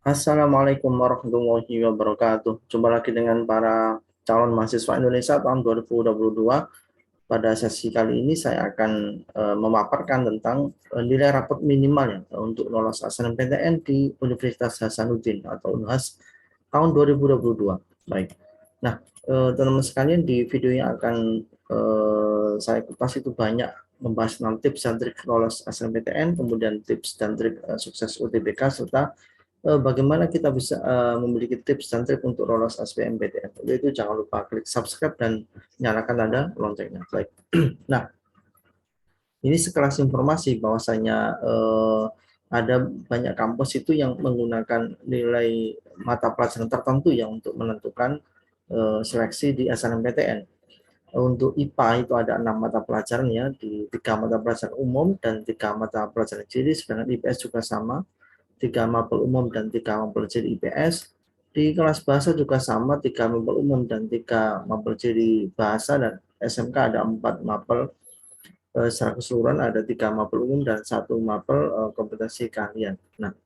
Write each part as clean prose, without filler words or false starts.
Assalamualaikum warahmatullahi wabarakatuh. Jumpa lagi dengan para calon mahasiswa Indonesia tahun 2022. Pada sesi kali ini saya akan memaparkan tentang nilai rapot minimal ya, untuk lolos SNMPTN di Universitas Hasanuddin atau UNHAS tahun 2022. Baik. Nah, teman-teman sekalian, di video yang akan saya kupas itu banyak membahas tentang tips dan trik lolos SNMPTN, kemudian tips dan trik sukses UTBK, serta bagaimana kita bisa memiliki tips dan trik untuk lolos SBMPTN. Untuk itu jangan lupa klik subscribe dan nyalakan tanda loncengnya. Baik. Nah, ini sekelas informasi bahwasanya ada banyak kampus itu yang menggunakan nilai mata pelajaran tertentu yang untuk menentukan seleksi di SNMPTN. Untuk IPA itu ada 6 mata pelajaran ya, di 3 mata pelajaran umum dan 3 mata pelajaran ciri, sedangkan IPS juga sama, 3 mapel umum dan 3 mapel ciri IPS. Di kelas bahasa juga sama, 3 mapel umum dan 3 mapel ciri bahasa, dan SMK ada 4 mapel secara keseluruhan, ada 3 mapel umum dan 1 mapel kompetensi keahlian. Nah,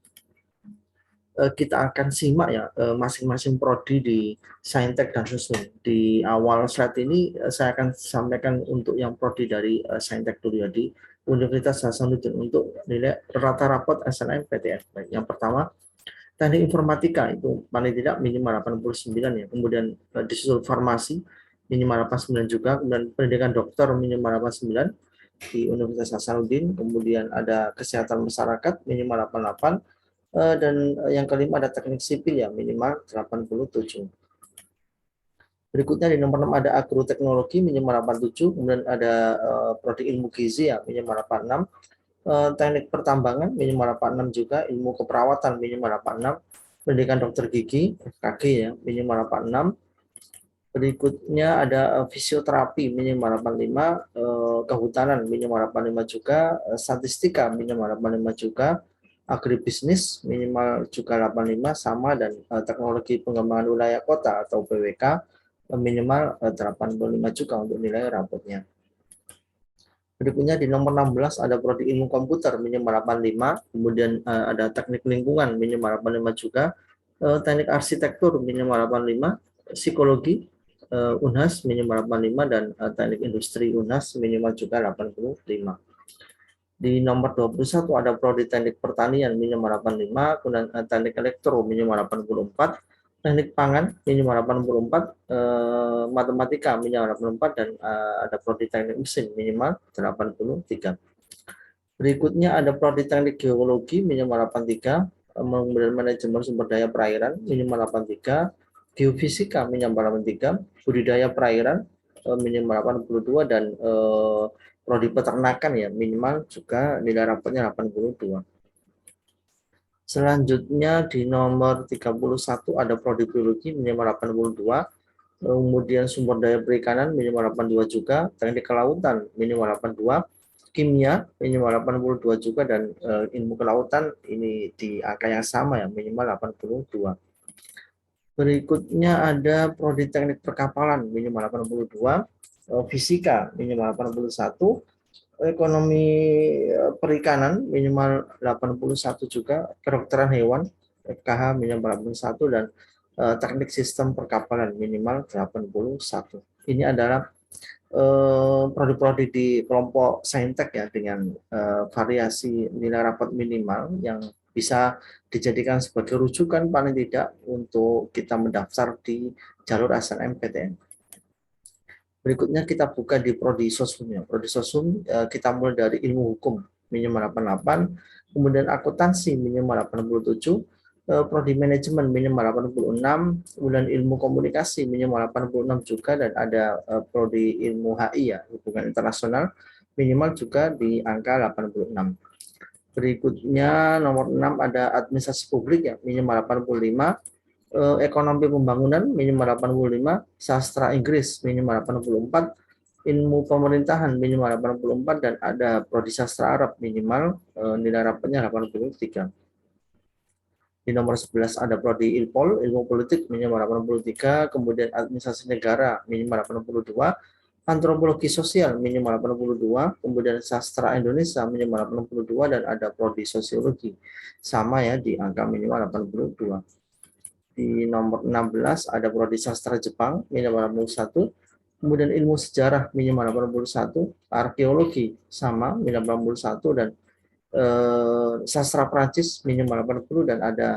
kita akan simak ya masing-masing prodi di Saintek dan Susun. Di awal slide ini saya akan sampaikan untuk yang prodi dari Saintek dulu ya, di Universitas Hasanuddin untuk nilai rata rapot SNMPTN. Baik, yang pertama, teknik informatika itu paling tidak minimal 89 ya. Kemudian disusul farmasi minimal 89 juga, kemudian pendidikan dokter minimal 89 di Universitas Hasanuddin, kemudian ada kesehatan masyarakat minimal 88, dan yang kelima ada teknik sipil ya minimal 87. Berikutnya di nomor 6 ada agroteknologi minimal 87, kemudian ada prodi ilmu gizi ya minimal 86, teknik pertambangan minimal 86 juga, ilmu keperawatan minimal 86, pendidikan dokter gigi FKG ya minimal 86. Berikutnya ada fisioterapi minimal 85, kehutanan minimal 85 juga, statistika minimal 85 juga, agribisnis minimal juga 85 sama, dan teknologi pengembangan wilayah kota atau PWK minimal 85 juga untuk nilai rapotnya. Berikutnya di nomor 16 ada prodi ilmu komputer minimal 85, kemudian ada teknik lingkungan minimal 85 juga, teknik arsitektur minimal 85, psikologi UNHAS minimal 85, dan teknik industri UNHAS minimal juga 85. Di nomor 21 ada prodi teknik pertanian minimal 85, kemudian teknik elektro minimal 84, teknik pangan minimal 84, matematika minimal 84, dan ada prodi teknik mesin minimal 83. Berikutnya ada prodi teknik geologi minimal 83, kemudian manajemen sumber daya perairan minimal 83, geofisika minimal 83, budidaya perairan minimal 82, dan prodi peternakan ya minimal juga nilai rapotnya 82. Selanjutnya di nomor 31 ada prodi biologi minimal 82, kemudian sumber daya perikanan minimal 82 juga, teknik kelautan minimal 82, kimia minimal 82 juga, dan ilmu kelautan ini di angka yang sama ya minimal 82. Berikutnya ada prodi teknik perkapalan minimal 82, fisika minimal 81, ekonomi perikanan minimal 81 juga, kedokteran hewan FKH minimal 81, dan teknik sistem perkapalan minimal 81. Ini adalah prodi-prodi di kelompok Saintek ya, dengan variasi nilai rapot minimal yang bisa dijadikan sebagai rujukan paling tidak untuk kita mendaftar di jalur SNMPTN. Berikutnya kita buka di prodi sosum ya. Prodi sosum kita mulai dari ilmu hukum minimal 88, kemudian akuntansi minimal 87, prodi manajemen minimal 86, kemudian ilmu komunikasi minimal 86 juga, dan ada prodi ilmu HI ya, hubungan internasional minimal juga di angka 86. Berikutnya nomor 6 ada administrasi publik ya minimal 85, ekonomi pembangunan minimal 85, sastra Inggris minimal 84, ilmu pemerintahan minimal 84, dan ada prodi sastra Arab minimal nilai rapotnya 83. Di nomor 11 ada prodi Ilpol, ilmu politik minimal 83, kemudian administrasi negara minimal 82, Antropologi sosial minimal 82, kemudian sastra Indonesia minimal 82, dan ada prodi sosiologi. Sama ya, di angka minimal 82. Di nomor 16 ada prodi sastra Jepang minimal 81, kemudian ilmu sejarah minimal 81, arkeologi sama minimal 81, dan sastra Prancis minimal 80, dan ada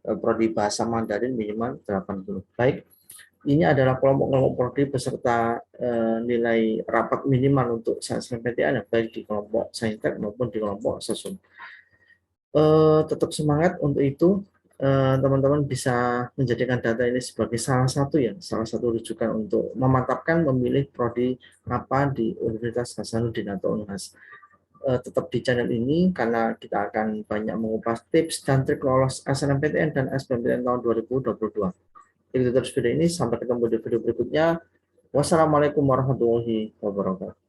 prodi bahasa Mandarin minimal 80. Baik, ini adalah kelompok-kelompok prodi beserta nilai rapat minimal untuk SNMPTN, baik di kelompok Saintek maupun di kelompok Sesum. Tetap semangat untuk itu. Teman-teman bisa menjadikan data ini sebagai salah satu rujukan untuk memantapkan memilih prodi apa di Universitas Hasanuddin atau Unhas. Tetap di channel ini karena kita akan banyak mengupas tips dan trik lolos SNMPTN dan SBMPTN tahun 2022. Itu terus video ini, sampai ketemu di video berikutnya. Wassalamualaikum warahmatullahi wabarakatuh.